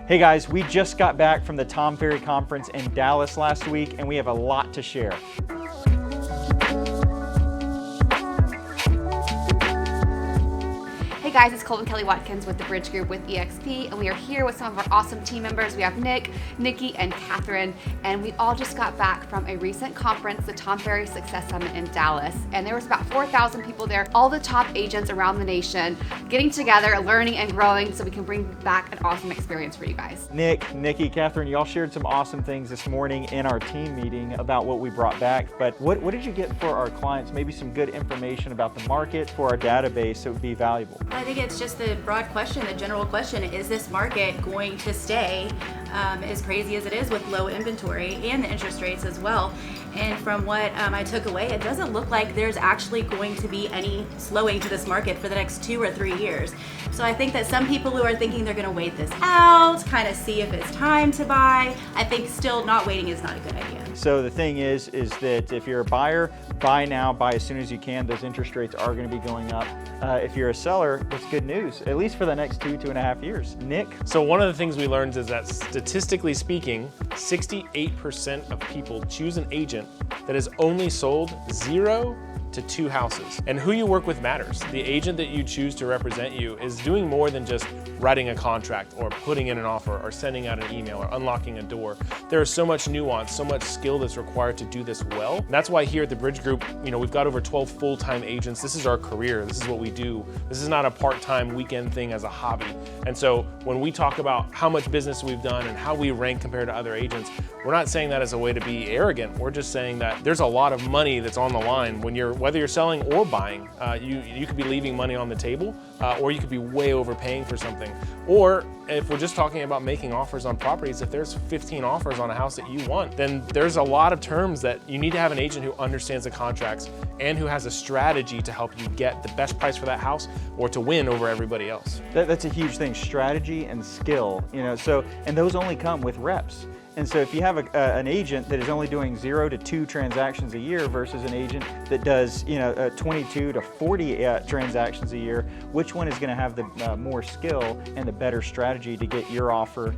Hey guys, we just got back from the Tom Ferry Conference in Dallas last week, and we have a lot to share. Hey guys, it's Colton Kelly Watkins with the Bridge Group with EXP, and we are here with some of our awesome team members. We have Nick, Nikki, and Catherine, and we all just got back from a recent conference, the Tom Ferry Success Summit in Dallas, and there was about 4,000 people there, all the top agents around the nation, getting together, learning and growing so we can bring back an awesome experience for you guys. Nick, Nikki, Catherine, y'all shared some awesome things this morning in our team meeting about what we brought back, but what did you get for our clients? Maybe some good information about the market for our database that would be valuable. I think it's just the broad question, the general question, is this market going to stay as crazy as it is with low inventory and the interest rates as well? And from what I took away, it doesn't look like there's actually going to be any slowing to this market for the next 2 or 3 years. So I think that some people who are thinking they're going to wait this out, kind of see if it's time to buy, I think still not waiting is not a good idea. So the thing is that if you're a buyer, buy now, buy as soon as you can. Those interest rates are going to be going up. If you're a seller, it's good news, at least for the next 2.5 years. Nick? So one of the things we learned is that statistically speaking, 68% of people choose an agent that has only sold 0 to 2 houses. And who you work with matters. The agent that you choose to represent you is doing more than just writing a contract or putting in an offer or sending out an email or unlocking a door. There is so much nuance, so much skill that's required to do this well. That's why here at the Bridge Group, we've got over 12 full-time agents. This is our career. This is what we do. This is not a part-time weekend thing as a hobby. And so when we talk about how much business we've done and how we rank compared to other agents, we're not saying that as a way to be arrogant. We're just saying that there's a lot of money that's on the line when whether you're selling or buying. You could be leaving money on the table, or you could be way overpaying for something. Or if we're just talking about making offers on properties, if there's 15 offers on a house that you want, then there's a lot of terms that you need to have an agent who understands the contracts and who has a strategy to help you get the best price for that house or to win over everybody else. That's a huge thing, strategy and skill, and those only come with reps. And so if you have an agent that is only doing 0 to 2 transactions a year versus an agent that does 22 to 40 transactions a year, which one is going to have the more skill and the better strategy to get your offer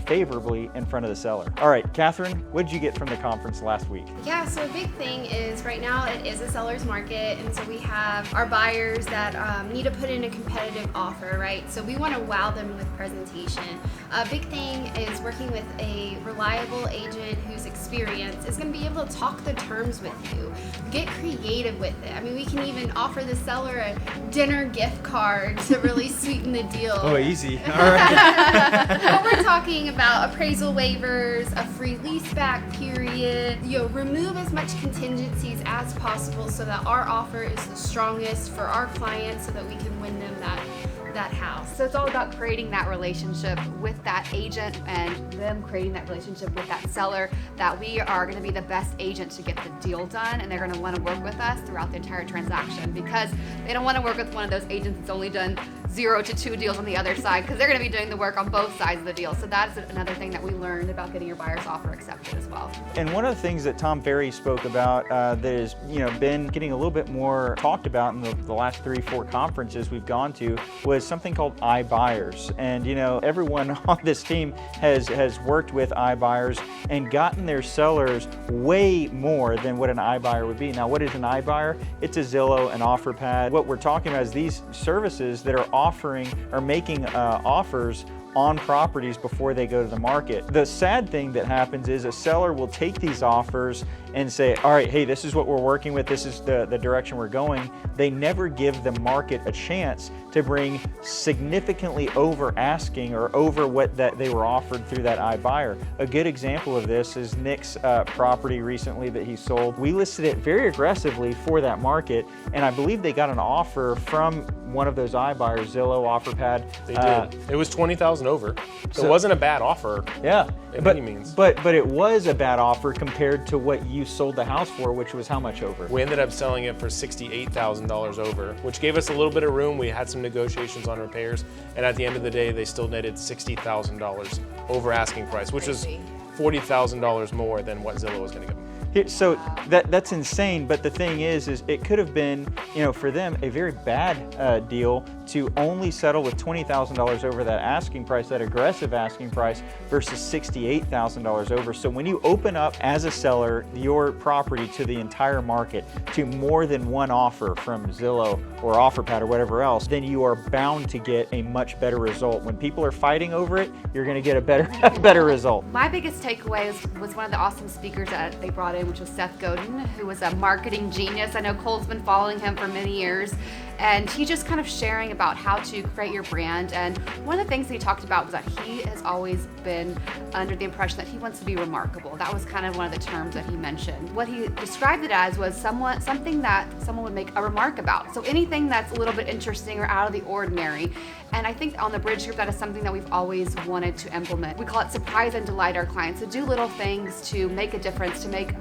favorably in front of the seller? All right, Catherine, what did you get from the conference last week? Yeah, so a big thing is right now it is a seller's market, and so we have our buyers that need to put in a competitive offer, right? So we want to wow them with presentation. A big thing is working with a reliable agent whose experience is going to be able to talk the terms with you. Get creative with it. I mean, we can even offer the seller a dinner gift card to really sweeten the deal. Oh, easy. All right. But we're talking about appraisal waivers, a free leaseback period, remove as much contingencies as possible so that our offer is the strongest for our clients so that we can win them that house. So it's all about creating that relationship with that agent and them creating that relationship with that seller, that we are going to be the best agent to get the deal done, and they're going to want to work with us throughout the entire transaction, because they don't want to work with one of those agents that's only done 0 to 2 deals on the other side, because they're going to be doing the work on both sides of the deal. So that's another thing that we learned about getting your buyer's offer accepted as well. And one of the things that Tom Ferry spoke about that has been getting a little bit more talked about in the last 3-4 conferences we've gone to was something called iBuyers. And everyone on this team has worked with iBuyers and gotten their sellers way more than what an iBuyer would be. Now, what is an iBuyer? It's a Zillow, an OfferPad. What we're talking about is these services that are offering or making offers on properties before they go to the market. The sad thing that happens is a seller will take these offers and say, all right, hey, this is what we're working with, this is the direction we're going. They never give the market a chance to bring significantly over asking or over what that they were offered through that iBuyer. A good example of this is Nick's property recently that he sold. We listed it very aggressively for that market, and I believe they got an offer from one of those iBuyers, Zillow, OfferPad. They did. It was 20,000 over, so it wasn't a bad offer. Yeah, by any means. But it was a bad offer compared to what you sold the house for, which was how much over? We ended up selling it for $68,000 over, which gave us a little bit of room. We had some negotiations on repairs, and at the end of the day, they still netted $60,000 over asking price, which is $40,000 more than what Zillow was going to give them. So that's insane. But the thing is it could have been, for them a very bad deal to only settle with $20,000 over that asking price, that aggressive asking price, versus $68,000 over. So when you open up as a seller your property to the entire market, to more than one offer from Zillow or OfferPad or whatever else, then you are bound to get a much better result. When people are fighting over it, you're going to get a better result. My biggest takeaway was one of the awesome speakers that they brought in, which was Seth Godin, who was a marketing genius. I know Cole's been following him for many years, and he just kind of sharing about how to create your brand. And one of the things that he talked about was that he has always been under the impression that he wants to be remarkable. That was kind of one of the terms that he mentioned. What he described it as was something that someone would make a remark about. So anything that's a little bit interesting or out of the ordinary. And I think on the Bridge Group, that is something that we've always wanted to implement. We call it surprise and delight our clients. So do little things to make a difference, to make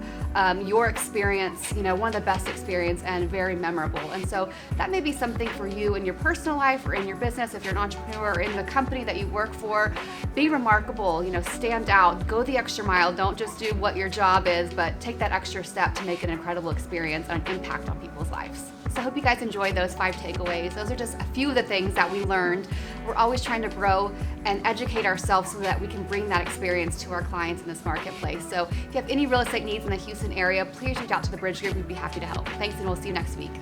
your experience, one of the best experience and very memorable. And so that may be something for you in your personal life or in your business. If you're an entrepreneur or in the company that you work for, be remarkable, stand out, go the extra mile. Don't just do what your job is, but take that extra step to make an incredible experience and an impact on people's lives. So I hope you guys enjoyed those 5 takeaways. Those are just a few of the things that we learned. We're always trying to grow and educate ourselves so that we can bring that experience to our clients in this marketplace. So if you have any real estate needs in the Houston area, please reach out to the Bridge Group. We'd be happy to help. Thanks, and we'll see you next week.